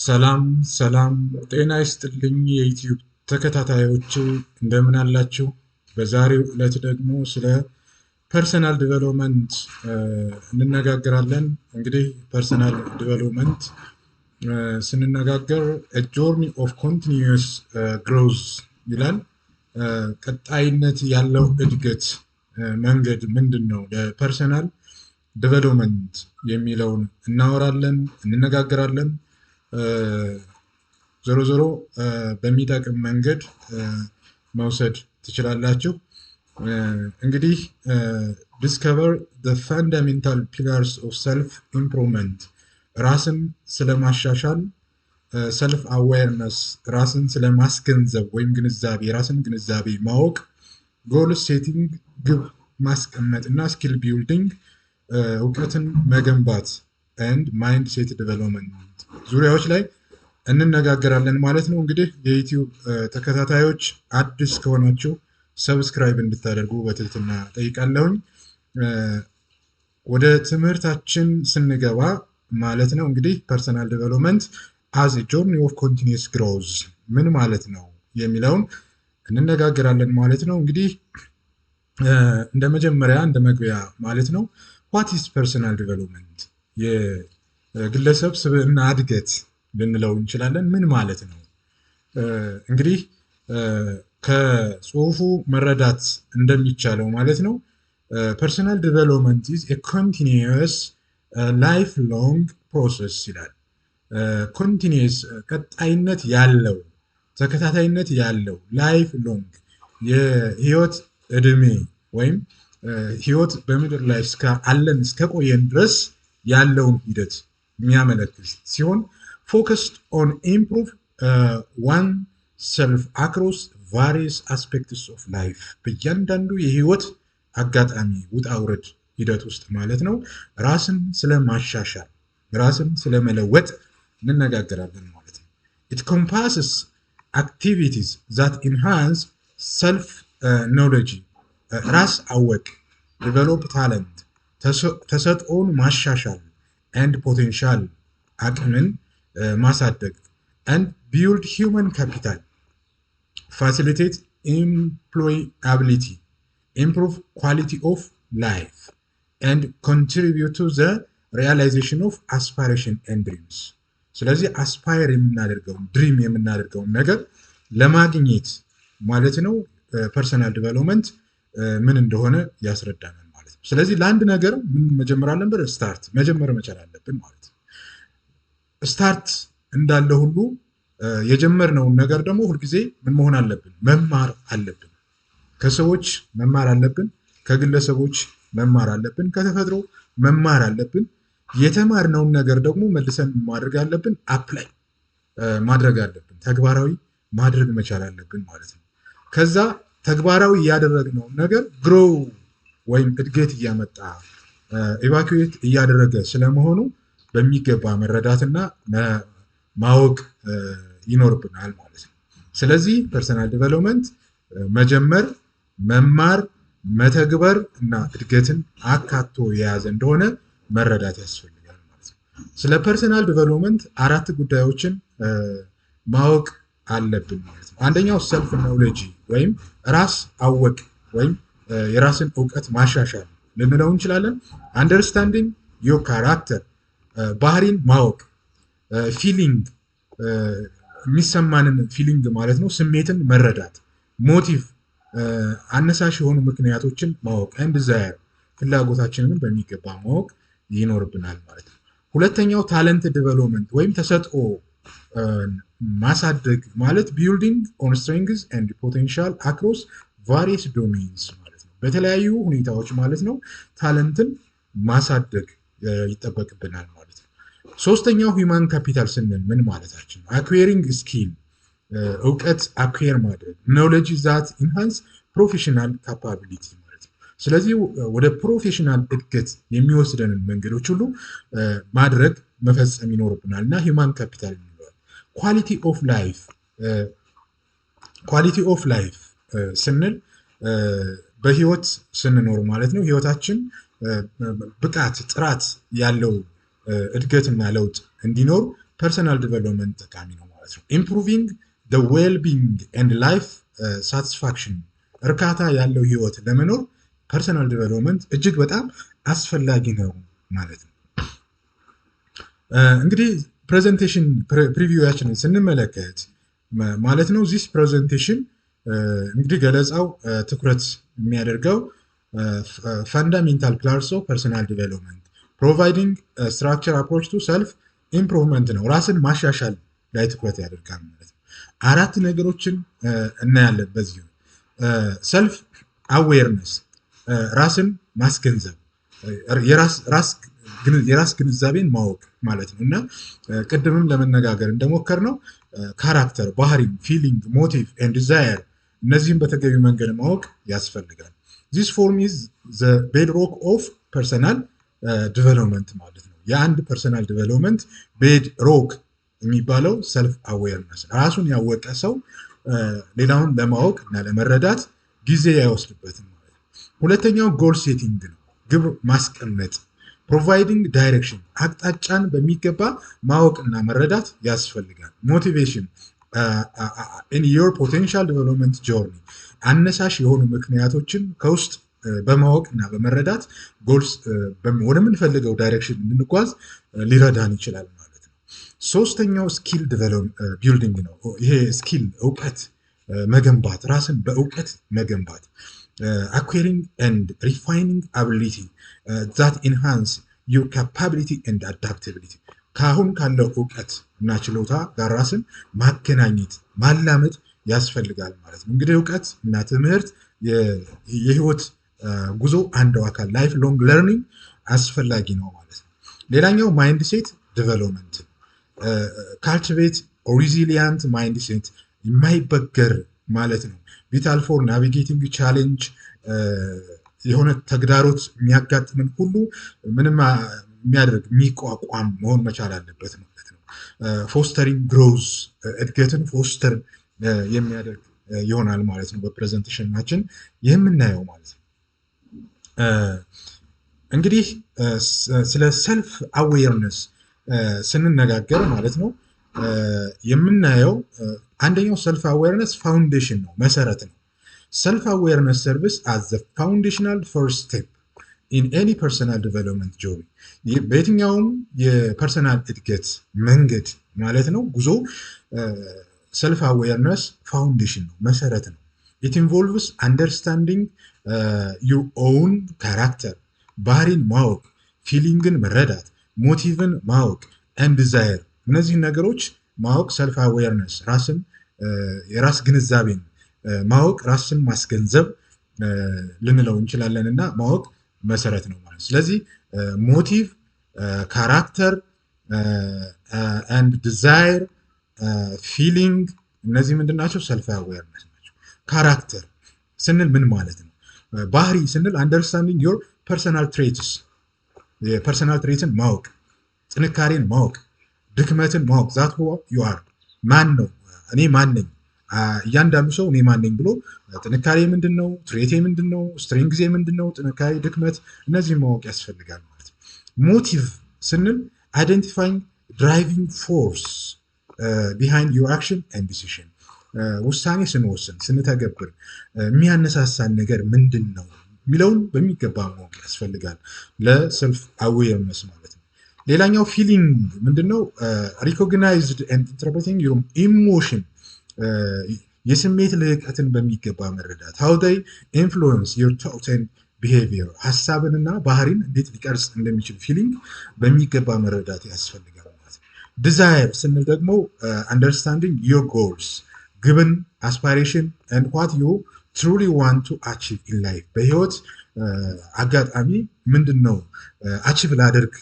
ሰላም ሰላም ጤና ይስጥልኝ የዩቲዩብ ተከታታዮች እንደምን አላችሁ? በዛሬው ዕለት ደግሞ ስለ ፐርሰናል ዲቨሎፕመንት እንነጋገራለን። እንግዲህ ፐርሰናል ዲቨሎፕመንት ስንነጋገር a journey of continuous growth ይላል። ቀጣይነት ያለው እድገት መንገድ ምንድን ነው? ለፐርሰናል ዲቨሎፕመንት የሚለውን እናወራለን፣ እንነጋገራለን። ዞሮ ዞሮ በሚጠቅም መንገድ መውሰድ ትችላላችሁ። እንግዲህ discover the fundamental pillars of self improvement ራስን ስለማሻሻል ሰልፍ አዌርነስ ራስን ስለማስገንዘብ ወይም ግንዛቤ ራስን ግንዛቤ ማወቅ፣ ጎል ሴቲንግ ግብ ማስቀመጥ እና ስኪል ቢልዲንግ እውቀትን መገንባት and ማይንድ ሴት ዲቨሎፕመንት ዙሪያዎች ላይ እንነጋገራለን ማለት ነው። እንግዲህ የዩቲዩብ ተከታታዮች አዲስ ከሆናችሁ ሰብስክራይብ እንድታደርጉ በትህትና ጠይቃለሁኝ። ወደ ትምህርታችን ስንገባ ማለት ነው እንግዲህ ፐርሰናል ዲቨሎፕመንት as a journey of continuous growth ምን ማለት ነው የሚለውን እንነጋገራለን ማለት ነው። እንግዲህ እንደ መጀመሪያ እንደ መግቢያ ማለት ነው what is personal development የግለሰብ ስብዕና እድገት ልንለው እንችላለን። ምን ማለት ነው? እንግዲህ ከጽሁፉ መረዳት እንደሚቻለው ማለት ነው personal development is a continuous lifelong process ይላል። continuous ቀጣይነት ያለው ተከታታይነት ያለው ላይፍ ሎንግ የህይወት እድሜ ወይም ህይወት በምድር ላይ አለን እስከቆየን ድረስ ያለውን ሂደት የሚያመለክት ሲሆን focused on improve one self across various aspects of life በእያንዳንዱ የህይወት አጋጣሚ ውጣ ውረድ ሂደት ውስጥ ማለት ነው ራስን ስለማሻሻል ራስን ስለመለወጥ እንነጋገራለን ማለት ነው። it compasses activities that enhance self knowledge ራስ አወቅ develop talent ተሰጥኦን ማሻሻል and potential አቅምን ማሳደግ and build human capital facilitate employability improve quality of life and contribute to the realization of aspiration and dreams ስለዚህ አስፓየር የምናደርገውን ድሪም የምናደርገውን ነገር ለማግኘት ማለት ነው ፐርሰናል ዲቨሎፕመንት ምን እንደሆነ ያስረዳናል ማለት ነው። ስለዚህ ለአንድ ነገር ምን መጀመር አለብን? ስታርት መጀመር መቻል አለብን ማለት ነው። ስታርት እንዳለ ሁሉ የጀመርነውን ነገር ደግሞ ሁልጊዜ ምን መሆን አለብን? መማር አለብን። ከሰዎች መማር አለብን፣ ከግለሰቦች መማር አለብን፣ ከተፈጥሮ መማር አለብን። የተማርነውን ነገር ደግሞ መልሰን ማድረግ አለብን፣ አፕላይ ማድረግ አለብን፣ ተግባራዊ ማድረግ መቻል አለብን ማለት ነው። ከዛ ተግባራዊ ያደረግነውን ነገር ግሮው ወይም እድገት እያመጣ ኢቫኩዌት እያደረገ ስለመሆኑ በሚገባ መረዳትና ማወቅ ይኖርብናል ማለት ነው። ስለዚህ ፐርሰናል ዲቨሎፕመንት መጀመር፣ መማር፣ መተግበር እና እድገትን አካቶ የያዘ እንደሆነ መረዳት ያስፈልጋል ማለት ነው። ስለ ፐርሰናል ዲቨሎፕመንት አራት ጉዳዮችን ማወቅ አለብን ማለት ነው። አንደኛው ሰልፍ ኖውሌጅ ወይም ራስ አወቅ ወይም የራስን እውቀት ማሻሻል ልንለው እንችላለን። አንደርስታንዲንግ ዮር ካራክተር ባህሪን ማወቅ፣ ፊሊንግ የሚሰማንን ፊሊንግ ማለት ነው ስሜትን መረዳት፣ ሞቲቭ አነሳሽ የሆኑ ምክንያቶችን ማወቅ፣ ኤንድ ዲዛየር ፍላጎታችንን በሚገባ ማወቅ ይኖርብናል ማለት ነው። ሁለተኛው ታለንት ዲቨሎፕመንት ወይም ተሰጥኦ ማሳደግ ማለት ቢልዲንግ ኦን ስትሬንግዝ ኤንድ ፖቴንሻል አክሮስ ቫሪየስ ዶሜንስ ማለት ነው። በተለያዩ ሁኔታዎች ማለት ነው ታለንትን ማሳደግ ይጠበቅብናል ማለት ነው። ሶስተኛው ሂውማን ካፒታል ስንል ምን ማለታችን ነው? አኩዌሪንግ ስኪል እውቀት አኩዌር ማድረግ፣ ኖሌጅ ዛት ኢንሃንስ ፕሮፌሽናል ካፓቢሊቲ ማለት ነው። ስለዚህ ወደ ፕሮፌሽናል እድገት የሚወስደንን መንገዶች ሁሉ ማድረግ መፈጸም ይኖርብናል እና ሂውማን ካፒታል እንለዋለን። ኳሊቲ ኦፍ ላይፍ ስንል በህይወት ስንኖር ማለት ነው ህይወታችን ብቃት ጥራት ያለው እድገትና ለውጥ እንዲኖር ፐርሰናል ዲቨሎፕመንት ጠቃሚ ነው ማለት ነው። ኢምፕሩቪንግ the well-being and life satisfaction እርካታ ያለው ህይወት ለመኖር ፐርሰናል ዲቨሎፕመንት እጅግ በጣም አስፈላጊ ነው ማለት ነው። እንግዲህ ፕሬዘንቴሽን ፕሪቪዋችንን ስንመለከት ማለት ነው ዚስ ፕሬዘንቴሽን እንግዲህ ገለጻው ትኩረት የሚያደርገው ፋንዳሜንታል ክላስ ኦፍ ፐርሰናል ዲቨሎፕመንት ፕሮቫይዲንግ ስትራክቸር አፕሮች ቱ ሰልፍ ኢምፕሩቭመንት ነው። ራስን ማሻሻል ላይ ትኩረት ያደርጋል ማለት ነው። አራት ነገሮችን እናያለን በዚህ ሰልፍ አዌርነስ ራስን ማስገንዘብ የራስ ግንዛቤን ማወቅ ማለት ነው እና ቅድምም ለመነጋገር እንደሞከር ነው ካራክተር፣ ባህሪ፣ ፊሊንግ፣ ሞቲቭ ኤንድ ዲዛየር እነዚህም በተገቢ መንገድ ማወቅ ያስፈልጋል። ዚስ ፎርም ኢዝ ዘ ቤድሮክ ኦፍ ፐርሰናል ዲቨሎፕመንት ማለት ነው። የአንድ ፐርሰናል ዲቨሎፕመንት ቤድ ሮክ የሚባለው ሰልፍ አዌርነስ ራሱን ያወቀ ሰው ሌላውን ለማወቅ እና ለመረዳት ጊዜ አይወስድበትም ማለት ነው። ሁለተኛው ጎል ሴቲንግ ነው፣ ግብ ማስቀመጥ። ፕሮቫይዲንግ ዳይሬክሽን አቅጣጫን በሚገባ ማወቅና መረዳት ያስፈልጋል። ሞቲቬሽን ኢን ዮር ፖቴንሻል ዲቨሎፕመንት ጆርኒ አነሳሽ የሆኑ ምክንያቶችን ከውስጥ በማወቅ እና በመረዳት ጎልስ ወደምንፈልገው ዳይሬክሽን እንድንጓዝ ሊረዳን ይችላል ማለት ነው። ሶስተኛው ስኪል ቢልዲንግ ነው። ይሄ ስኪል እውቀት መገንባት፣ ራስን በእውቀት መገንባት acquiring and refining ability that enhance your capability and adaptability ካሁን ካለው እውቀት እና ችሎታ ጋር ራስን ማገናኘት ማላመድ ያስፈልጋል ማለት ነው። እንግዲህ እውቀት እና ትምህርት የህይወት ጉዞ አንዱ አካል ላይፍ ሎንግ ለርኒንግ አስፈላጊ ነው ማለት ነው። ሌላኛው ማይንድ ሴት ዲቨሎፕመንት ካልቲቬት ሪዚሊያንት ማይንድ ሴት የማይበገር ማለት ነው። ቪታል ፎር ናቪጌቲንግ ቻሌንጅ የሆነ ተግዳሮት የሚያጋጥምን ሁሉ ምንም የሚያደርግ የሚቋቋም መሆን መቻል አለበት ማለት ነው። ፎስተሪንግ ግሮዝ እድገትን ፎስተር የሚያደርግ ይሆናል ማለት ነው። በፕሬዘንቴሽናችን የምናየው ማለት ነው። እንግዲህ ስለ ሰልፍ አዌርነስ ስንነጋገር ማለት ነው የምናየው አንደኛው ሰልፍ አዌርነስ ፋውንዴሽን ነው፣ መሰረት ነው። ሰልፍ አዌርነስ ሰርቪስ አዝ ዘ ፋውንዴሽናል ፈርስት ስቴፕ ኢን ኤኒ ፐርሰናል ዲቨሎፕመንት ጆርኒ በየትኛውም የፐርሰናል እድገት መንገድ ማለት ነው ጉዞ ሰልፍ አዌርነስ ፋውንዴሽን ነው፣ መሰረት ነው። ኢት ኢንቮልቭስ አንደርስታንዲንግ ዩር ኦውን ካራክተር ባህሪን ማወቅ፣ ፊሊንግን መረዳት፣ ሞቲቭን ማወቅ ኤንድ ዲዛየር እነዚህን ነገሮች ማወቅ ሰልፍ አዌርነስ ራስን የራስ ግንዛቤን ማወቅ ራስን ማስገንዘብ ልንለው እንችላለን እና ማወቅ መሰረት ነው ማለት። ስለዚህ ሞቲቭ፣ ካራክተር ኤንድ ዲዛየር፣ ፊሊንግ እነዚህ ምንድን ናቸው? ሰልፍ አዌርነስ ናቸው። ካራክተር ስንል ምን ማለት ነው? ባህሪ ስንል አንደርስታንዲንግ ዮር ፐርሰናል ትሬትስ የፐርሰናል ትሬትን ማወቅ፣ ጥንካሬን ማወቅ፣ ድክመትን ማወቅ ዛት ዩ አር ማን ነው እኔ ማን ነኝ፣ እያንዳንዱ ሰው እኔ ማን ነኝ ብሎ ጥንካሬ ምንድን ነው፣ ትሬቴ ምንድን ነው፣ ስትሬንግዜ ምንድን ነው፣ ጥንካሬ፣ ድክመት እነዚህን ማወቅ ያስፈልጋል ማለት ነው። ሞቲቭ ስንል አይደንቲፋይንግ ድራይቪንግ ፎርስ ቢሃይንድ ዩር አክሽን ኤንድ ዲሲዥን ውሳኔ ስንወስን ስንተገብር የሚያነሳሳን ነገር ምንድን ነው የሚለውን በሚገባ ማወቅ ያስፈልጋል ለሰልፍ አዌርነስ ማለት ነው። ሌላኛው ፊሊንግ ምንድነው? ሪኮግናይዝድ ኤንድ ኢንተርፕሬቲንግ ዩር ኢሞሽን የስሜት ልህቀትን በሚገባ መረዳት ሃው ዴይ ኢንፍሉዌንስ ዩር ቶት ኤንድ ቢሄቪየር ሀሳብንና ባህሪን እንዴት ሊቀርጽ እንደሚችል ፊሊንግ በሚገባ መረዳት ያስፈልጋል ማለት ነው። ዲዛየር ስንል ደግሞ አንደርስታንዲንግ ዩር ጎልስ ግብን አስፓይሬሽን ኤንድ ዋት ዩ ትሩሊ ዋንት ቱ አቺቭ ኢን ላይፍ በህይወት አጋጣሚ ምንድን ነው አቺቭ ላደርግ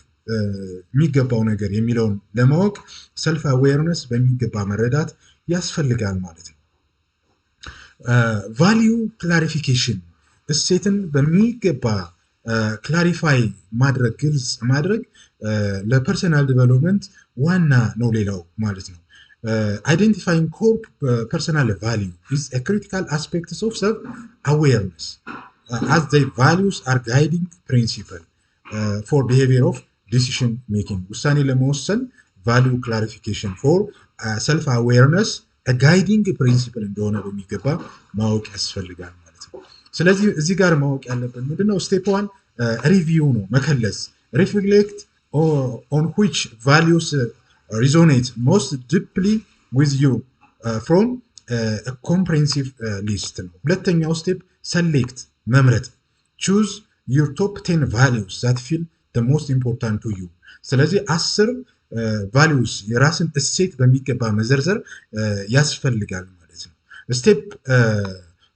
የሚገባው ነገር የሚለውን ለማወቅ ሰልፍ አዌርነስ በሚገባ መረዳት ያስፈልጋል ማለት ነው። ቫሊዩ ክላሪፊኬሽን እሴትን በሚገባ ክላሪፋይ ማድረግ ግልጽ ማድረግ ለፐርሰናል ዲቨሎፕመንት ዋና ነው ሌላው ማለት ነው። identifying core personal value is a critical aspect of self-awareness as their values are guiding principle for behavior of decision making ውሳኔ ለመወሰን ቫሊዩ ክላሪፊኬሽን ፎር ሰልፍ አዌርነስ ጋይዲንግ ፕሪንሲፕል እንደሆነ በሚገባ ማወቅ ያስፈልጋል ማለት ነው። ስለዚህ እዚህ ጋር ማወቅ ያለብን ምንድነው? ስቴፕ ዋን ሪቪው ነው፣ መከለስ። ሪፍሌክት ኦን ዊች ቫሊዩስ ሪዞኔት ሞስት ዲፕሊ ዊዝ ዩ ፍሮም ኮምፕሬንሲቭ ሊስት ነው። ሁለተኛው ስቴፕ ሰሌክት መምረጥ፣ ቹዝ ዩር ቶፕ 10 ቫሊዩስ ዛት ፊል the most important to you። ስለዚህ 10 ቫሊዩስ የራስን እሴት በሚገባ መዘርዘር ያስፈልጋል ማለት ነው። ስቴፕ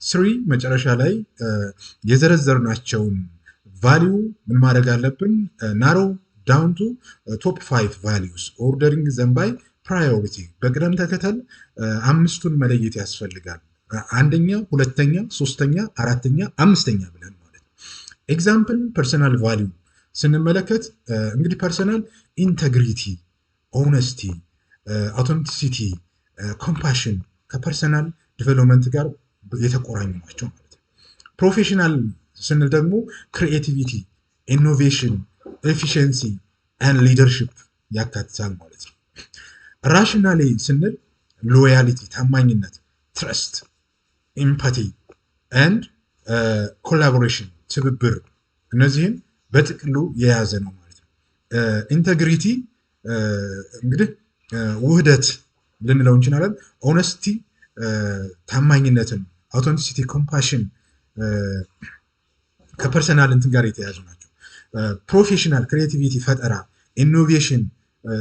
3 መጨረሻ ላይ የዘረዘርናቸውን ቫሊዩ ምን ማድረግ አለብን? ናሮ ዳውን ቱ ቶፕ 5 ቫሊዩስ ኦርደሪንግ ዘም ባይ ፕራዮሪቲ፣ በቅደም ተከተል አምስቱን መለየት ያስፈልጋል። አንደኛ፣ ሁለተኛ፣ ሶስተኛ፣ አራተኛ፣ አምስተኛ ብለን ማለት ነው። ኤግዛምፕል ፐርሰናል ቫሊዩ ስንመለከት እንግዲህ ፐርሰናል ኢንተግሪቲ፣ ኦነስቲ፣ አውተንቲሲቲ፣ ኮምፓሽን ከፐርሰናል ዲቨሎፕመንት ጋር የተቆራኙ ናቸው ማለት ነው። ፕሮፌሽናል ስንል ደግሞ ክሪኤቲቪቲ፣ ኢኖቬሽን፣ ኤፊሽንሲ ኤንድ ሊደርሽፕ ያካትታል ማለት ነው። ራሽናሊ ስንል ሎያሊቲ፣ ታማኝነት፣ ትረስት፣ ኢምፓቲ ኤንድ ኮላቦሬሽን፣ ትብብር፣ እነዚህን በጥቅሉ የያዘ ነው ማለት ነው። ኢንተግሪቲ እንግዲህ ውህደት ልንለው እንችላለን። ኦነስቲ ታማኝነትን፣ አውተንቲሲቲ፣ ኮምፓሽን ከፐርሰናል እንትን ጋር የተያዙ ናቸው። ፕሮፌሽናል ክሪኤቲቪቲ፣ ፈጠራ፣ ኢኖቬሽን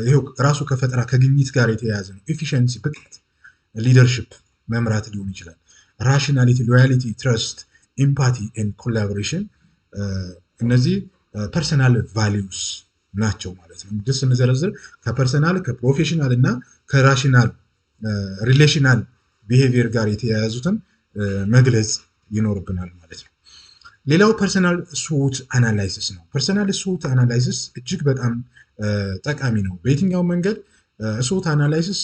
ይሄው ራሱ ከፈጠራ ከግኝት ጋር የተያያዘ ነው። ኤፊሽንሲ ብቃት፣ ሊደርሽፕ መምራት ሊሆን ይችላል። ራሽናሊቲ፣ ሎያሊቲ፣ ትረስት፣ ኢምፓቲ ኤንድ ኮላቦሬሽን እነዚህ ፐርሰናል ቫሊዩስ ናቸው ማለት ነው። እንግዲህ ስንዘረዝር ከፐርሰናል ከፕሮፌሽናል እና ከራሽናል ሪሌሽናል ቢሄቪየር ጋር የተያያዙትን መግለጽ ይኖርብናል ማለት ነው። ሌላው ፐርሰናል ስዎት አናላይሲስ ነው። ፐርሰናል ስዎት አናላይሲስ እጅግ በጣም ጠቃሚ ነው። በየትኛው መንገድ ስዎት አናላይሲስ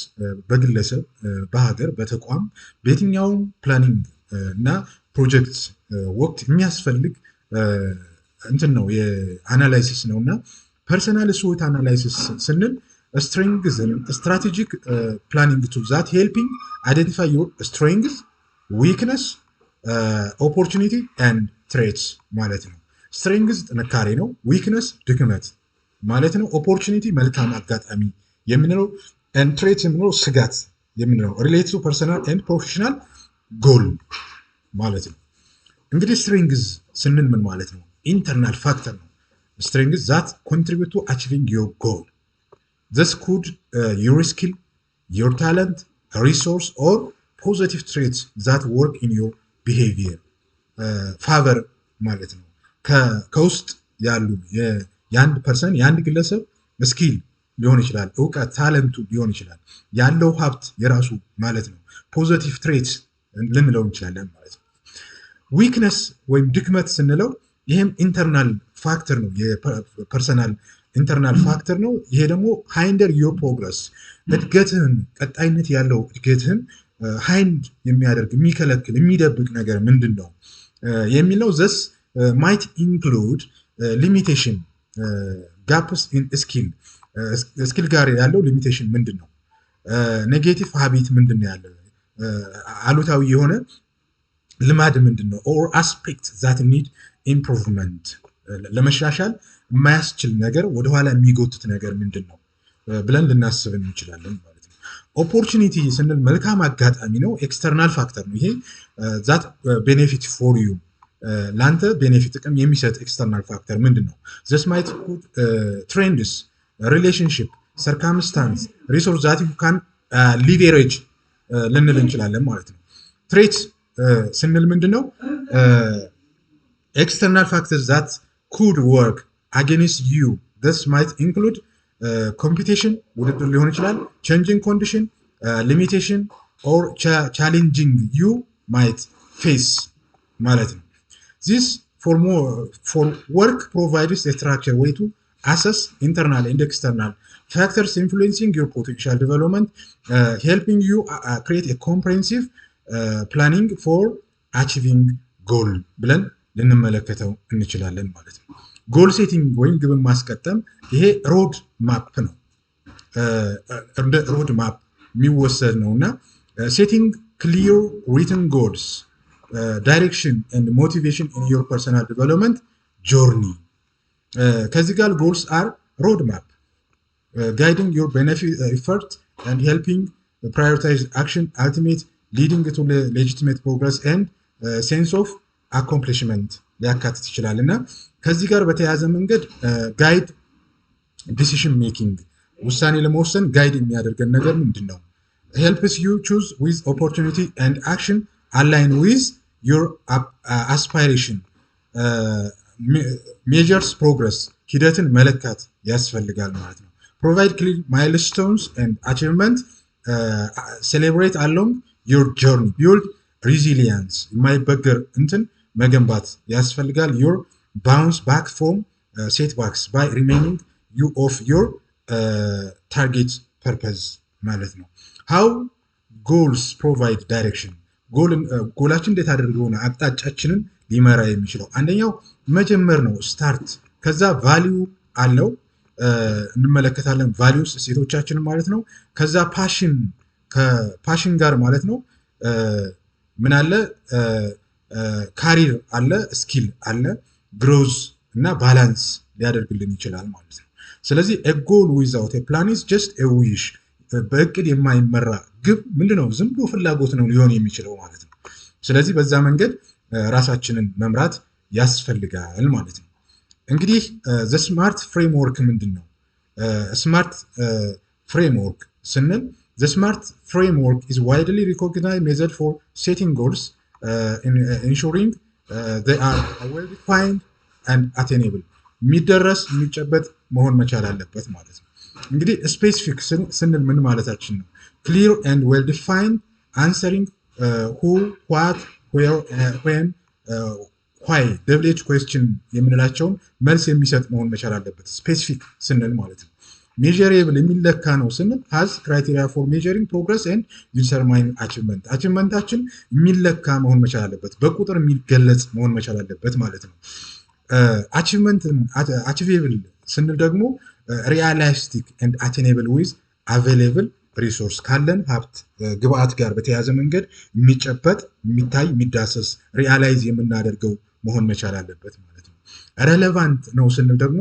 በግለሰብ በሀገር በተቋም በየትኛውም ፕላኒንግ እና ፕሮጀክት ወቅት የሚያስፈልግ እንትን ነው የአናላይሲስ ነው እና ፐርሰናል ስዎት አናላይሲስ ስንል ስትሬንግዝን ስትራቴጂክ ፕላኒንግ ቱ ዛት ሄልፒንግ አይደንቲፋይ ዮር ስትሬንግዝ ዊክነስ ኦፖርቹኒቲ ኤንድ ትሬትስ ማለት ነው። ስትሬንግዝ ጥንካሬ ነው፣ ዊክነስ ድክመት ማለት ነው። ኦፖርቹኒቲ መልካም አጋጣሚ የምንለው ኤንድ ትሬትስ የምንለው ስጋት የምንለው ሪሌትድ ቱ ፐርሰናል ኤንድ ፕሮፌሽናል ጎል ማለት ነው። እንግዲህ ስትሬንግዝ ስንል ምን ማለት ነው? ኢንተርናል ፋክተር ነው። ስትሬንግዝ ዛት ኮንትሪቢዩት ቱ አቺቪንግ ዮር ጎል this could your skill, your talent, resource or positive traits that work in your behavior ፋቨር ማለት ነው። ከውስጥ ያሉ የአንድ ፐርሰን የአንድ ግለሰብ ስኪል ሊሆን ይችላል፣ እውቀት ታለንቱ ሊሆን ይችላል፣ ያለው ሀብት የራሱ ማለት ነው። ፖዚቲቭ ትሬትስ ልንለው እንችላለን ማለት ነው። ዊክነስ ወይም ድክመት ስንለው ይህም ኢንተርናል ፋክተር ነው፣ የፐርሰናል ኢንተርናል ፋክተር ነው። ይሄ ደግሞ ሃይንደር ዮር ፕሮግረስ እድገትህን ቀጣይነት ያለው እድገትህን ሃይንድ የሚያደርግ የሚከለክል የሚደብቅ ነገር ምንድን ነው የሚለው ዘስ ማይት ኢንክሉድ ሊሚቴሽን ጋፕስ ኢን ስኪል ጋር ያለው ሊሚቴሽን ምንድን ነው? ኔጌቲቭ ሀቢት ምንድን ነው ያለው? አሉታዊ የሆነ ልማድ ምንድን ነው? ኦር አስፔክት ዛት ኒድ ኢምፕሩቭመንት ለመሻሻል የማያስችል ነገር ወደኋላ የሚጎትት ነገር ምንድን ነው ብለን ልናስብ እንችላለን ማለት ነው። ኦፖርቹኒቲ ስንል መልካም አጋጣሚ ነው፣ ኤክስተርናል ፋክተር ነው። ይሄ ዛት ቤኔፊት ፎር ዩ ለአንተ ቤኔፊት ጥቅም የሚሰጥ ኤክስተርናል ፋክተር ምንድን ነው? ዘስ ማይት ትሬንድስ፣ ሪሌሽንሽፕ፣ ሰርከምስታንስ፣ ሪሶርስ ዛት ዩ ካን ሊቨሬጅ ልንል እንችላለን ማለት ነው። ትሬት ስንል ምንድን ነው? ኤክስተርናል ፋክተር ዛት ኩድ ወርክ against you. This might include competition, ውድድር ሊሆን ይችላል፣ changing condition, limitation or challenging you might face ማለት ነው። This for work provides a structure way to assess internal and external factors influencing your potential development, helping you create a comprehensive planning for achieving goal ብለን ልንመለከተው እንችላለን ማለት ነው። ጎል ሴቲንግ ወይም ግብን ማስቀጠም ይሄ ሮድ ማፕ ነው። እንደ ሮድ ማፕ የሚወሰድ ነውና ሴቲንግ ክሊር ሪትን ጎልስ ዳይሬክሽን ኤንድ ሞቲቬሽን ኢን ዮር ፐርሰናል ዲቨሎፕመንት ጆርኒ። ከዚህ ጋር ጎልስ አር ሮድ ማፕ guiding your benefit effort and helping prioritize action, ultimate leading to legitimate progress and sense of accomplishment ሊያካትት ይችላል እና ከዚህ ጋር በተያያዘ መንገድ ጋይድ ዲሲሽን ሜኪንግ ውሳኔ ለመወሰን ጋይድ የሚያደርገን ነገር ምንድን ነው? helps you choose with opportunity and action align with your aspiration measures progress ሂደትን መለካት ያስፈልጋል ማለት ነው። provide clear milestones and achievement celebrate along your journey build resilience የማይበገር እንትን መገንባት ያስፈልጋል። your bounce back from setbacks by remaining you of your target purpose ማለት ነው። how goals provide direction ጎላችን እንዴት አድርገው ነው አቅጣጫችንን ሊመራ የሚችለው? አንደኛው መጀመር ነው ስታርት፣ ከዛ ቫልዩ አለው እንመለከታለን ቫልዩስ ሴቶቻችን ማለት ነው። ከዛ ፓሽን ከፓሽን ጋር ማለት ነው ምን አለ ካሪር አለ ስኪል አለ ግሮዝ እና ባላንስ ሊያደርግልን ይችላል ማለት ነው። ስለዚህ a goal without a plan is just a wish በእቅድ የማይመራ ግብ ምንድነው? ዝም ብሎ ፍላጎት ነው ሊሆን የሚችለው ማለት ነው። ስለዚህ በዛ መንገድ ራሳችንን መምራት ያስፈልጋል ማለት ነው። እንግዲህ ዘ ስማርት ፍሬምወርክ ምንድን ነው? ስማርት ፍሬምወርክ ስንል ዘ ስማርት ፍሬምወርክ is widely recognized method for setting goals ensuring they are well defined and attainable የሚደረስ የሚጨበጥ መሆን መቻል አለበት ማለት ነው። እንግዲህ ስፔሲፊክ ስንል ምን ማለታችን ነው? clear and well defined answering who what where when why WH question የምንላቸውን መልስ የሚሰጥ መሆን መቻል አለበት ስፔሲፊክ ስንል ማለት ነው። measurable የሚለካ ነው ስንል has criteria for measuring progress and determining achievement አቺቭመንታችን የሚለካ መሆን መቻል አለበት፣ በቁጥር የሚገለጽ መሆን መቻል አለበት ማለት ነው። achievement achievable ስንል ደግሞ realistic and attainable with available resource ካለን ሀብት ግብአት ጋር በተያያዘ መንገድ የሚጨበጥ የሚታይ የሚዳሰስ ሪያላይዝ የምናደርገው መሆን መቻል አለበት ማለት ነው። relevant ነው ስንል ደግሞ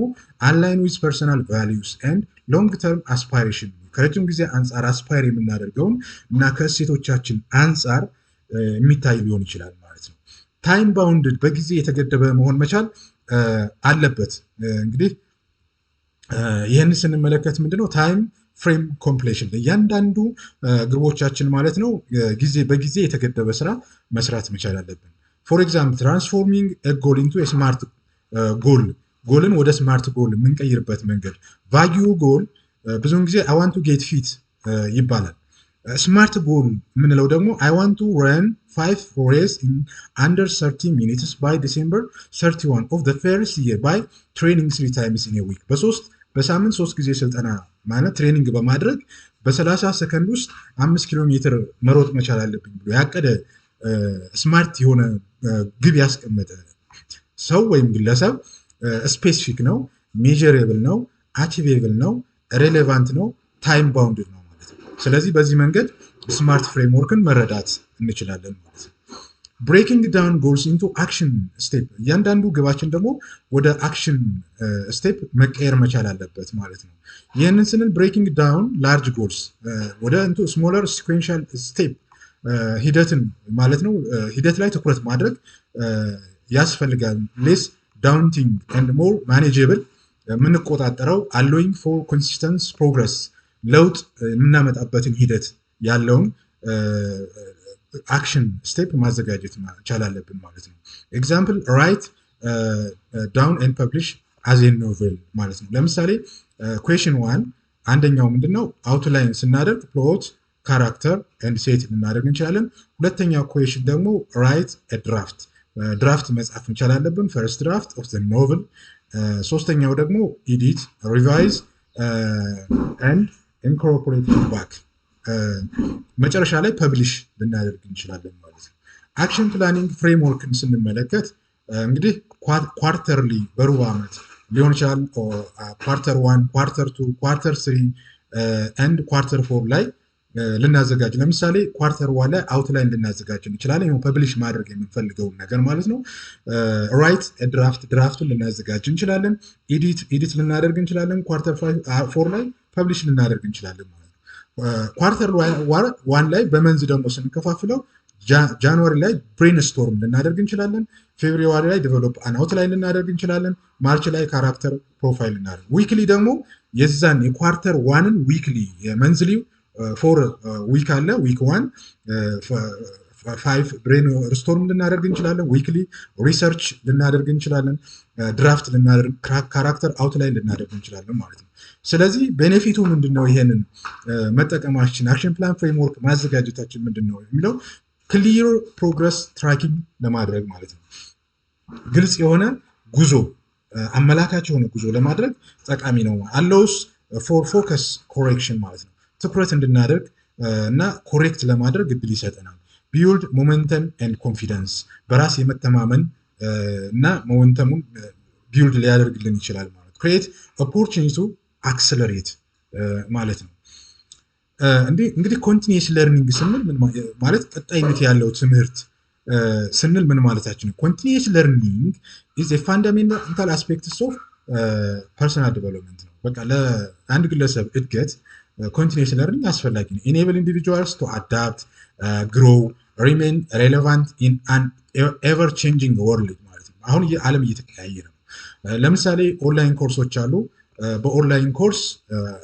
align with personal values and long term aspiration ከረጅም ጊዜ አንጻር አስፓየር የምናደርገውን እና ከእሴቶቻችን አንጻር የሚታይ ሊሆን ይችላል ማለት ነው። time bounded በጊዜ የተገደበ መሆን መቻል አለበት። እንግዲህ ይህን ስንመለከት ምንድነው ታይም ፍሬም ኮምፕሌሽን እያንዳንዱ ግቦቻችን ማለት ነው በጊዜ የተገደበ ስራ መስራት መቻል አለብን። ፎር ኤግዛምፕል ትራንስፎርሚንግ ኤ ጎል ኢንቱ ኤ ስማርት ጎል ጎልን ወደ ስማርት ጎል የምንቀይርበት መንገድ ቫጊዩ ጎል ብዙውን ጊዜ አይ ዋንት ቱ ጌት ፊት ይባላል። ስማርት ጎል የምንለው ደግሞ አይ ዋንት ቱ ረን 5 race in under 30 minutes by December 31 of the first year by training 3 times in a week በሳምንት 3 ጊዜ ስልጠና ማለት ትሬኒንግ በማድረግ በ30 ሰከንድ ውስጥ 5 ኪሎ ሜትር መሮጥ መቻል አለብኝ ብሎ ያቀደ ስማርት የሆነ ግብ ያስቀመጠ ሰው ወይም ግለሰብ ስፔሲፊክ ነው፣ ሜዠሬብል ነው፣ አቺቬብል ነው፣ ሬሌቫንት ነው፣ ታይም ባውንድድ ነው ማለት ነው። ስለዚህ በዚህ መንገድ ስማርት ፍሬምወርክን መረዳት እንችላለን ማለት ነው። ብሬኪንግ ዳውን ጎልስ ኢንቱ አክሽን ስቴፕ እያንዳንዱ ግባችን ደግሞ ወደ አክሽን ስቴፕ መቀየር መቻል አለበት ማለት ነው። ይህንን ስንል ብሬኪንግ ዳውን ላርጅ ጎልስ ወደ ኢንቱ ስሞለር ሲኩዌንሻል ስቴፕ ሂደትን ማለት ነው። ሂደት ላይ ትኩረት ማድረግ ያስፈልጋል። ሌስ ዳውንቲንግ ኤንድ ሞር ማኔጀብል የምንቆጣጠረው አሎዊንግ ፎር ኮንሲስተንስ ፕሮግረስ ለውጥ የምናመጣበትን ሂደት ያለውን አክሽን ስቴፕ ማዘጋጀት መቻል አለብን ማለት ነው። ኤግዛምፕል ራይት ዳውን ኤንድ ፐብሊሽ አዝ ኤ ኖቨል ማለት ነው። ለምሳሌ ኩዌሽን 1 አንደኛው ምንድነው አውትላይን ስናደርግ ፕሎት ካራክተር ኤንድ ሴት ልናደርግ እንችላለን። ሁለተኛው ኩዌሽን ደግሞ ራይት ኤ ድራፍት ድራፍት መጻፍ መቻል አለብን ፈርስት ድራፍት ኦፍ ዘ ኖቨል። ሶስተኛው ደግሞ ኤዲት ሪቫይዝ ኤንድ ኢንኮርፖሬት ባክ መጨረሻ ላይ ፐብሊሽ ልናደርግ እንችላለን ማለት ነው። አክሽን ፕላኒንግ ፍሬምወርክን ስንመለከት እንግዲህ ኳርተርሊ በሩብ ዓመት ሊሆን ይችላል ኳርተር 1 ኳርተር 2 ኳርተር 3 ኤንድ ኳርተር 4 ላይ ልናዘጋጅ ለምሳሌ ኳርተር 1 ላይ አውትላይን ልናዘጋጅ እንችላለን። ይሄው ፐብሊሽ ማድረግ የምንፈልገውን ነገር ማለት ነው። ራይት ድራፍቱን ልናዘጋጅ እንችላለን። ኤዲት ልናደርግ እንችላለን። ኳርተር 4 ላይ ፐብሊሽ ልናደርግ እንችላለን ማለት ነው። ኳርተር 1 ላይ በመንዝ ደግሞ ስንከፋፍለው ጃንዋሪ ላይ ብሬንስቶርም ልናደርግ እንችላለን። ፌብሩዋሪ ላይ ዴቨሎፕ አን አውትላይን ልናደርግ እንችላለን። ማርች ላይ ካራክተር ፕሮፋይል ልናደርግ፣ ዊክሊ ደግሞ የዛን የኳርተር 1ን ዊክሊ የመንዝሊው 4 ዊክ አለ። ዊክ 1 5 ብሬን ስቶርም ልናደርግ እንችላለን። ዊክሊ ሪሰርች ልናደርግ እንችላለን። ድራፍት ልናደርግ፣ ካራክተር አውትላይን ልናደርግ እንችላለን ማለት ነው። ስለዚህ ቤኔፊቱ ምንድነው? ይሄንን መጠቀማችን አክሽን ፕላን ፍሬምወርክ ማዘጋጀታችን ምንድነው የሚለው ክሊር ፕሮግረስ ትራኪንግ ለማድረግ ማለት ነው። ግልጽ የሆነ ጉዞ፣ አመላካች የሆነ ጉዞ ለማድረግ ጠቃሚ ነው። አለውስ ፎር ፎከስ ኮሬክሽን ማለት ነው። ትኩረት እንድናደርግ እና ኮሬክት ለማድረግ እድል ይሰጠናል። ቢውልድ ሞመንተም ኤንድ ኮንፊደንስ፣ በራስ የመተማመን እና ሞመንተሙን ቢውልድ ሊያደርግልን ይችላል ማለት ነው። ክሬት ኦፖርቹኒቲ አክሰለሬት ማለት ነው። እንግዲህ ኮንቲኒየስ ለርኒንግ ስንል ማለት ቀጣይነት ያለው ትምህርት ስንል ምን ማለታችን ነው? ኮንቲኒየስ ለርኒንግ ኢዝ ኤ ፋንዳሜንታል አስፔክትስ ኦፍ ፐርሰናል ዲቨሎፕመንት ነው። በቃ ለአንድ ግለሰብ እድገት ኮንቲኒየስ ለርኒንግ አስፈላጊ ነው። ኢኔብል ኢንዲቪጁዋልስ ቱ አዳፕት ግሮው ሪሜን ሬሌቫንት ኢን አን ኤቨር ቼንጂንግ ወርልድ ማለት ነው። አሁን ዓለም እየተቀያየረ ነው። ለምሳሌ ኦንላይን ኮርሶች አሉ። በኦንላይን ኮርስ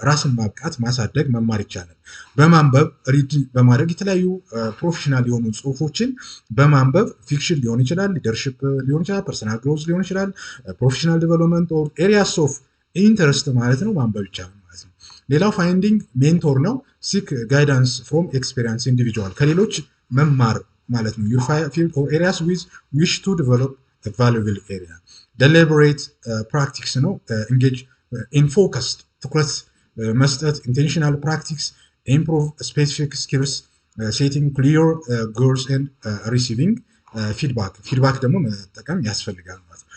ራስን ማብቃት ማሳደግ መማር ይቻላል። በማንበብ ሪድ በማድረግ የተለያዩ ፕሮፌሽናል የሆኑ ጽሁፎችን በማንበብ ፊክሽን ሊሆን ይችላል፣ ሊደርሽፕ ሊሆን ይችላል፣ ፐርሰናል ግሮዝ ሊሆን ይችላል፣ ፕሮፌሽናል ዲቨሎፕመንት ኦር ኤሪያስ ኦፍ ኢንተረስት ማለት ነው ማንበብ ይቻላል ማለት ነው። ሌላው ፋይንዲንግ ሜንቶር ነው። ሲክ ጋይዳንስ ፍሮም ኤክስፔሪንስ ኢንዲቪጁዋል፣ ከሌሎች መማር ማለት ነው። ዩር ፊልድ ኦር ኤሪያስ ዊዝ ዊሽ ቱ ዲቨሎፕ ቫሉብል ኤሪያ። ደሊበሬት ፕራክቲክስ ነው። ኢንጌጅ ኢን ፎከስድ፣ ትኩረት መስጠት፣ ኢንቴንሽናል ፕራክቲክስ፣ ኢምፕሩቭ ስፔሲፊክ ስኪልስ፣ ሴቲንግ ክሊር ጎልስ ኤንድ ሪሲቪንግ ፊድባክ ደግሞ መጠቀም ያስፈልጋል ማለት ነው።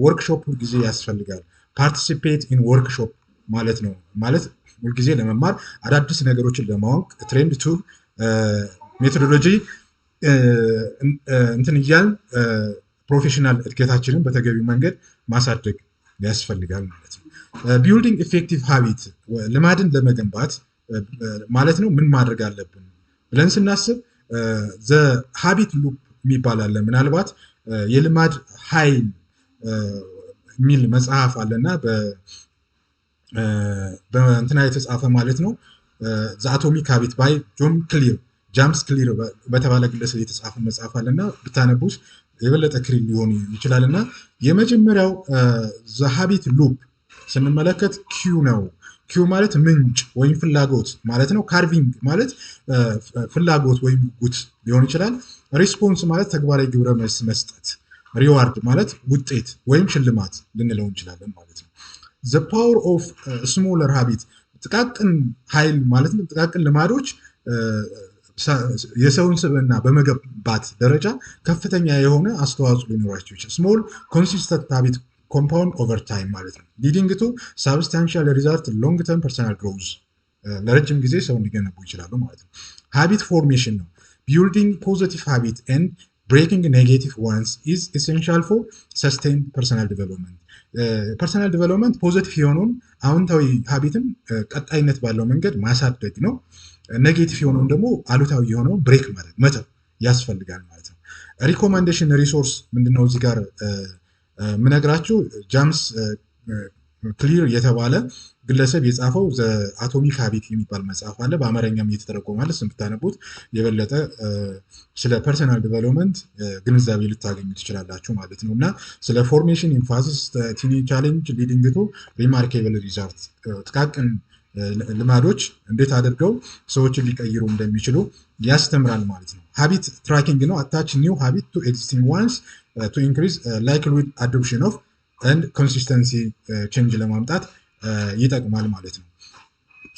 ወርክሾፕ ሁልጊዜ ያስፈልጋል። ፓርቲሲፔት ኢን ወርክሾፕ ማለት ነው። ማለት ሁልጊዜ ለመማር አዳዲስ ነገሮችን ለማወቅ ትሬንድ ቱ ሜቶዶሎጂ እንትን እያል ፕሮፌሽናል እድገታችንን በተገቢው መንገድ ማሳደግ ያስፈልጋል ማለት ነው። ቢልዲንግ ኢፌክቲቭ ሃቢት፣ ልማድን ለመገንባት ማለት ነው ምን ማድረግ አለብን ብለን ስናስብ ዘ ሃቢት ሉፕ የሚባል አለ። ምናልባት የልማድ ኃይል የሚል መጽሐፍ አለና በእንትና የተጻፈ ማለት ነው። ዘ አቶሚክ ሃቢት ባይ ጃምስ ክሊር በተባለ ግለሰብ የተጻፈ መጽሐፍ አለና ብታነቡት የበለጠ ክሊር ሊሆን ይችላል። እና የመጀመሪያው ዘ ሃቢት ሉፕ ስንመለከት ኪው ነው። ኪው ማለት ምንጭ ወይም ፍላጎት ማለት ነው። ካርቪንግ ማለት ፍላጎት ወይም ጉጉት ሊሆን ይችላል። ሪስፖንስ ማለት ተግባራዊ ግብረ መልስ መስጠት። ሪዋርድ ማለት ውጤት ወይም ሽልማት ልንለው እንችላለን ማለት ነው። ዘ ፓወር ኦፍ ስሞለር ሃቢት፣ ጥቃቅን ኃይል ማለት ነው። ጥቃቅን ልማዶች የሰውን ስብዕና በመገንባት ደረጃ ከፍተኛ የሆነ አስተዋጽኦ ሊኖራቸው ይችላል። ስሞል ኮንሲስተንት ሃቢት ኮምፓውንድ ኦቨር ታይም ማለት ነው። ሊዲንግ ቱ ሳብስታንሻል ሪዛልት ሎንግ ተርም ፐርሰናል ግሮዝ፣ ለረጅም ጊዜ ሰውን ሊገነቡ ይችላሉ ማለት ነው። ሃቢት ፎርሜሽን ነው። ቢልዲንግ ፖዚቲቭ ሃቢት ኤንድ ብሬኪንግ ኔጌቲቭ ዋንስ ኢዝ ኤሴንሻል ፎር ሰስቴይንድ ፐርሰናል ዲቨሎፕመንት። ፐርሰናል ዲቨሎፕመንት ፖዚቲቭ የሆነውን አዎንታዊ ሃቢትን ቀጣይነት ባለው መንገድ ማሳደግ ነው። ኔጌቲቭ የሆነውን ደግሞ አሉታዊ የሆነውን ብሬክ ማድረግ መተው ያስፈልጋል ማለት ነው። ሪኮማንዴሽን ሪሶርስ ምንድነው? እዚህ ጋር ምነግራችሁ ጃምስ ክሊር የተባለ ግለሰብ የጻፈው ዘ አቶሚክ ሃቢት የሚባል መጽሐፍ አለ። በአማርኛም እየተተረጎመ አለ። እሱን ብታነቡት የበለጠ ስለ ፐርሰናል ዲቨሎፕመንት ግንዛቤ ልታገኙ ትችላላችሁ ማለት ነው። እና ስለ ፎርሜሽን ኢንፋሲስ ቲኒ ቻሌንጅ ሊዲንግ ቱ ሪማርኬብል ሪዛልት፣ ጥቃቅን ልማዶች እንዴት አድርገው ሰዎችን ሊቀይሩ እንደሚችሉ ያስተምራል ማለት ነው። ሃቢት ትራኪንግ ነው። አታች ኒው ሃቢት ቱ ኤግዚስቲንግ ዋንስ ቱ ኢንክሪዝ ላይክሊሁድ አዶፕሽን ኦፍ ኤንድ ኮንሲስተንሲ ቼንጅ ለማምጣት ይጠቅማል ማለት ነው።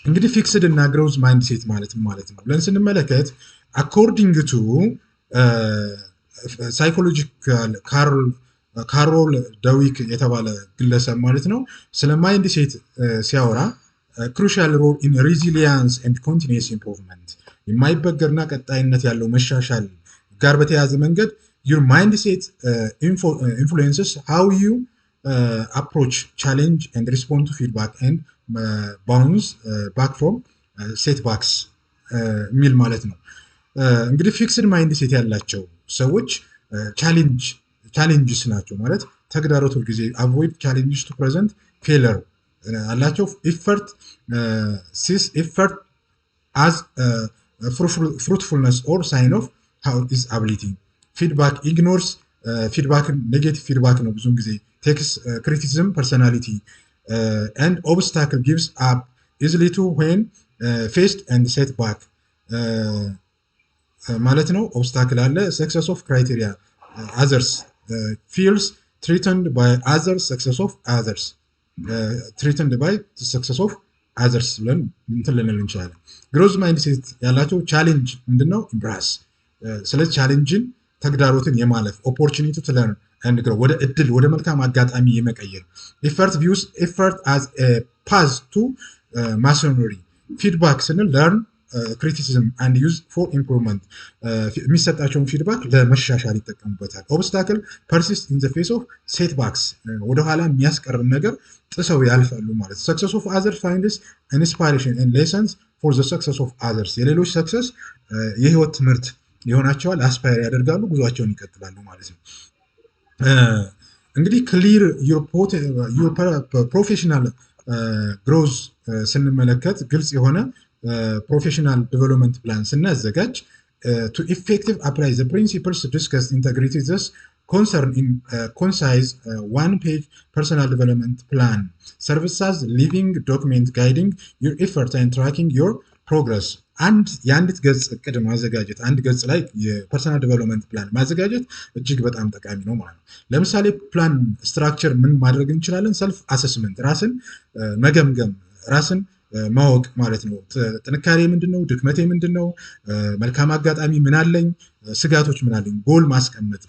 እንግዲህ ፊክስድ እና ግሮዝ ማይንድ ሴት ማለት ነው ብለን ስንመለከት አኮርዲንግ ቱ ሳይኮሎጂካል ካሮል ደዊክ የተባለ ግለሰብ ማለት ነው ስለ ማይንድ ሴት ሲያወራ crucial role in resilience and continuous improvement የማይበገርና ቀጣይነት ያለው መሻሻል ጋር በተያያዘ መንገድ your mindset influences how you approach challenge and respond to feedback and bounce back from setbacks የሚል ማለት ነው። እንግዲህ ፊክስድ ማይንድሴት ያላቸው ሰዎች ቻሌንጅስ ናቸው ማለት ተግዳሮት ሁልጊዜ avoid challenges to present failure አላቸው effort as fruitfulness or sign of how is ability feedback ignores feedback negative feedback ነው ብዙውን ጊዜ takes criticism personality and obstacle gives up easily to when faced and setback ማለት ነው። obstacle አለ success of criteria others feels threatened by others success of others threatened by the success of others ብለን እንትን ልንል እንችላለን። growth mindset ያላቸው ቻሌንጅ ምንድነው embrace ስለዚህ ቻሌንጅን ተግዳሮትን የማለፍ opportunity to learn and grow ወደ እድል ወደ መልካም አጋጣሚ የመቀየር effort views effort as a path to mastery feedback ስንል learn criticism and use for improvement የሚሰጣቸውን ፊድባክ ለመሻሻል ይጠቀሙበታል። obstacle persist in the face of setbacks ወደ ኋላ የሚያስቀርን ነገር ጥሰው ያልፋሉ ማለት ነው። success of others finds inspiration and lessons for the success of others የሌሎች ሰክሰስ የህይወት ትምህርት ይሆናቸዋል አስፓየር ያደርጋሉ ጉዟቸውን ይቀጥላሉ ማለት ነው። እንግዲህ clear your professional growth ስንመለከት ግልጽ የሆነ professional development plan ስናዘጋጅ to effective apply the principles discussed integrity this concern in concise one page personal development plan serves as living document guiding your effort and tracking your progress አንድ የአንዲት ገጽ እቅድ ማዘጋጀት አንድ ገጽ ላይ የፐርሰናል ዴቨሎፕመንት ፕላን ማዘጋጀት እጅግ በጣም ጠቃሚ ነው ማለት ነው። ለምሳሌ ፕላን ስትራክቸር ምን ማድረግ እንችላለን? ሰልፍ አሰስመንት ራስን መገምገም ራስን ማወቅ ማለት ነው። ጥንካሬ ምንድነው? ድክመቴ ምንድነው? መልካም አጋጣሚ ምን አለኝ? ስጋቶች ምን አለኝ? ጎል ማስቀመጥ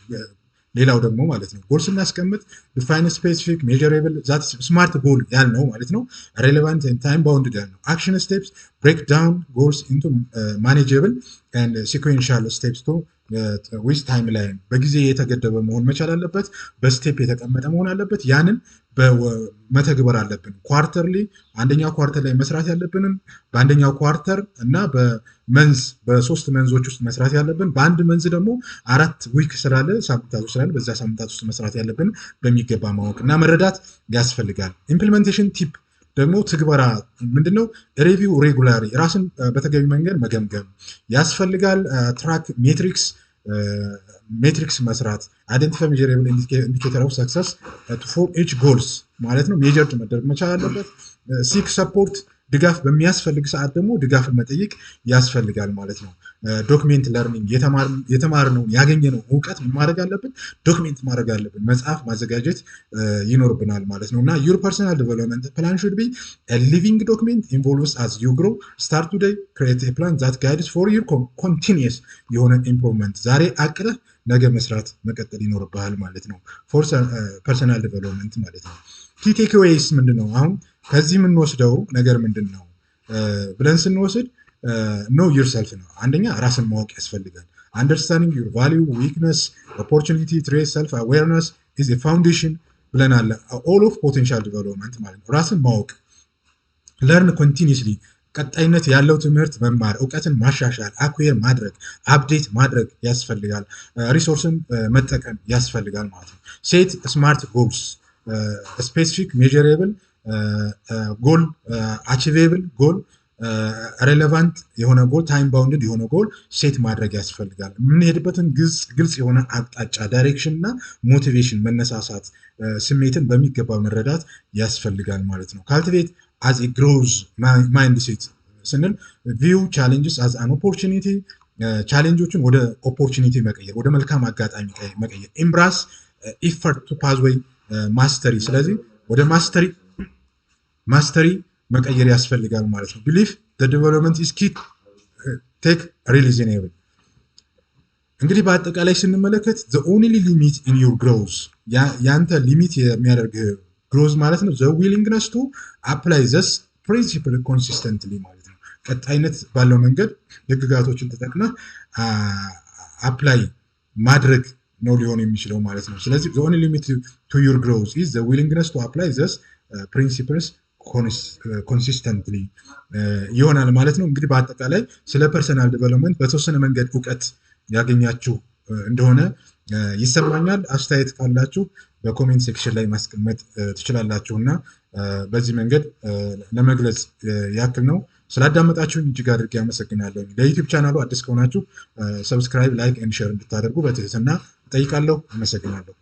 ሌላው ደግሞ ማለት ነው ጎል ስናስቀምጥ define specific measurable that smart goal ያልነው ማለት ነው relevant and time bounded ያልነው action steps break down goals into manageable and sequential steps to with timeline በጊዜ የተገደበ መሆን መቻል አለበት በስቴፕ የተቀመጠ መሆን አለበት ያንን በመተግበር አለብን ኳርተርሊ አንደኛው ኳርተር ላይ መስራት ያለብንን በአንደኛው ኳርተር እና በመንዝ በሶስት መንዞች ውስጥ መስራት ያለብን በአንድ መንዝ ደግሞ 4 ዊክ ስላለ ሳምንታት ስላለ በዛ ሳምንታት ውስጥ መስራት ያለብን በሚገባ ማወቅና መረዳት ያስፈልጋል ኢምፕሊሜንቴሽን ቲፕ ደግሞ ትግበራ ምንድነው ሪቪው ሬጉላሪ ራስን በተገቢ መንገድ መገምገም ያስፈልጋል ትራክ ሜትሪክስ መስራት አይደንቲፋይ ሜጀረብል ኢንዲኬተር ኦፍ ሰክሰስ ፎር ኢች ጎልስ ማለት ነው ሜጀርድ መደረግ መቻል አለበት ሲክ ሰፖርት ድጋፍ በሚያስፈልግ ሰዓት ደግሞ ድጋፍን መጠየቅ ያስፈልጋል ማለት ነው ዶክመንት ለርኒንግ የተማርነው ያገኘነው ዕውቀት ምን ማድረግ አለብን ዶክመንት ማድረግ አለብን መጽሐፍ ማዘጋጀት ይኖርብናል ማለት ነውና your personal development plan should be a living document involves as you grow start today create a plan that guides for your continuous የሆነ improvement ዛሬ አቅደህ ነገ መስራት መቀጠል ይኖርብሃል ማለት ነው for personal development ማለት ነው key takeaways ምንድነው አሁን ከዚህ የምንወስደው ነገር ምንድነው ብለን ስንወስድ know yourself ነው አንደኛ ራስን ማወቅ ያስፈልጋል understanding your value weakness opportunity traits self awareness is a foundation ብለናል all of potential development ማለት ነው ራስን ማወቅ learn continuously ቀጣይነት ያለው ትምህርት መማር ዕውቀትን ማሻሻል አኩዌር ማድረግ አፕዴት ማድረግ ያስፈልጋል ሪሶርስን መጠቀም ያስፈልጋል ማለት ነው set smart goals specific measurable goal achievable goal ሬሌቫንት የሆነ ጎል ታይም ባውንድድ የሆነ ጎል ሴት ማድረግ ያስፈልጋል የምንሄድበትን ግልጽ የሆነ አቅጣጫ ዳይሬክሽን እና ሞቲቬሽን መነሳሳት ስሜትን በሚገባ መረዳት ያስፈልጋል ማለት ነው ካልቲቬት as a growth mindset ስንል view challenges as an opportunity ቻሌንጆችን ወደ ኦፖርቹኒቲ መቀየር ወደ መልካም አጋጣሚ መቀየር embrace effort to pathway mastery ስለዚህ ወደ ማስተሪ መቀየር ያስፈልጋል ማለት ነው believe the development is key take reasonable እንግዲህ በአጠቃላይ ስንመለከት the only limit in your growth ያንተ ሊሚት የሚያደርግ growth ማለት ነው the willingness to apply this ፕሪንሲፕል ኮንሲስተንትሊ ማለት ነው። ቀጣይነት ባለው መንገድ ህግጋቶችን ተጠቅመህ አፕላይ ማድረግ ነው ሊሆን የሚችለው ማለት ነው። ስለዚህ the only limit to your growth is the willingness to apply these principles ኮንሲስተንትሊ ይሆናል ማለት ነው። እንግዲህ በአጠቃላይ ስለ ፐርሰናል ዲቨሎፕመንት በተወሰነ መንገድ እውቀት ያገኛችሁ እንደሆነ ይሰማኛል። አስተያየት ካላችሁ በኮሜንት ሴክሽን ላይ ማስቀመጥ ትችላላችሁ እና በዚህ መንገድ ለመግለጽ ያክል ነው። ስላዳመጣችሁን እጅግ አድርጌ አመሰግናለሁ። ለዩቲዩብ ቻናሉ አዲስ ከሆናችሁ ሰብስክራይብ፣ ላይክ ኤንድ ሼር እንድታደርጉ በትህትና እጠይቃለሁ። አመሰግናለሁ።